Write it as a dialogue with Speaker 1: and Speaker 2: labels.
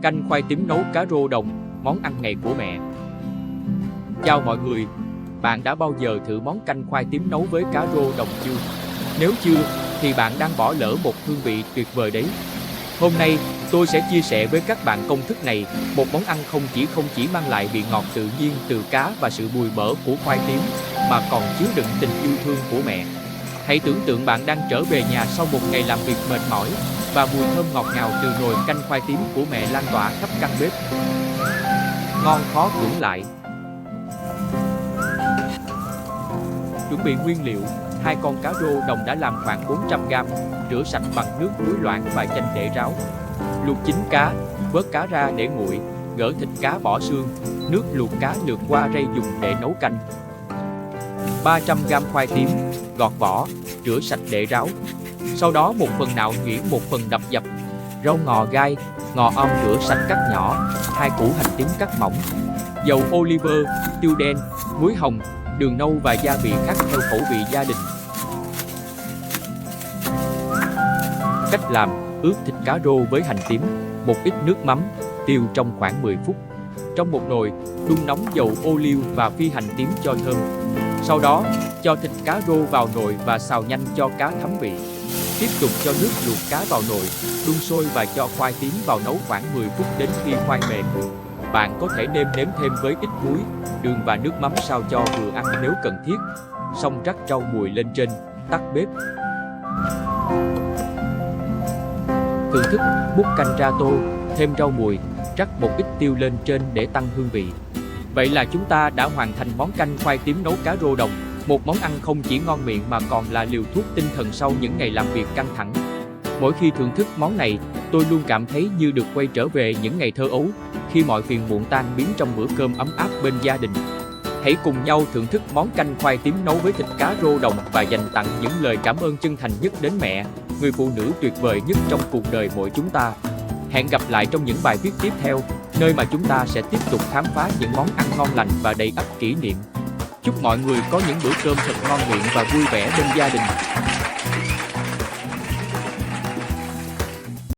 Speaker 1: Canh khoai tím nấu cá rô đồng, món ăn ngày của mẹ. Chào mọi người, bạn đã bao giờ thử món canh khoai tím nấu với cá rô đồng chưa? Nếu chưa, thì bạn đang bỏ lỡ một hương vị tuyệt vời đấy. Hôm nay, tôi sẽ chia sẻ với các bạn công thức này, một món ăn không chỉ mang lại vị ngọt tự nhiên từ cá và sự bùi bở của khoai tím, mà còn chứa đựng tình yêu thương của mẹ. Hãy tưởng tượng bạn đang trở về nhà sau một ngày làm việc mệt mỏi, và mùi thơm ngọt ngào từ nồi canh khoai tím của mẹ lan tỏa khắp căn bếp. Ngon khó cưỡng lại. Chuẩn bị nguyên liệu: 2 con cá rô đồng đã làm khoảng 400g, rửa sạch bằng nước muối loãng và chanh để ráo. Luộc chín cá, vớt cá ra để nguội, gỡ thịt cá bỏ xương, nước luộc cá lược qua rây dùng để nấu canh. 300g khoai tím, gọt vỏ, rửa sạch để ráo. Sau đó một phần nạo nhuyễn, một phần đập dập. Rau ngò gai, ngò om rửa sạch cắt nhỏ, 2 củ hành tím cắt mỏng. Dầu olive, tiêu đen, muối hồng, đường nâu và gia vị khác theo khẩu vị gia đình. Cách làm: ướp thịt cá rô với hành tím, một ít nước mắm, tiêu trong khoảng 10 phút. Trong một nồi, đun nóng dầu ô liu và phi hành tím cho thơm. Sau đó, cho thịt cá rô vào nồi và xào nhanh cho cá thấm vị. Tiếp tục cho nước luộc cá vào nồi, đun sôi và cho khoai tím vào nấu khoảng 10 phút đến khi khoai mềm. Bạn có thể nêm nếm thêm với ít muối, đường và nước mắm sao cho vừa ăn nếu cần thiết. Xong rắc rau mùi lên trên, tắt bếp. Thưởng thức: múc canh ra tô, thêm rau mùi, rắc một ít tiêu lên trên để tăng hương vị. Vậy là chúng ta đã hoàn thành món canh khoai tím nấu cá rô đồng, một món ăn không chỉ ngon miệng mà còn là liều thuốc tinh thần sau những ngày làm việc căng thẳng. Mỗi khi thưởng thức món này, tôi luôn cảm thấy như được quay trở về những ngày thơ ấu, khi mọi phiền muộn tan biến trong bữa cơm ấm áp bên gia đình. Hãy cùng nhau thưởng thức món canh khoai tím nấu với thịt cá rô đồng và dành tặng những lời cảm ơn chân thành nhất đến mẹ, người phụ nữ tuyệt vời nhất trong cuộc đời mỗi chúng ta. Hẹn gặp lại trong những bài viết tiếp theo, nơi mà chúng ta sẽ tiếp tục khám phá những món ăn ngon lành và đầy ắp kỷ niệm. Chúc mọi người có những bữa cơm thật ngon miệng và vui vẻ bên gia đình.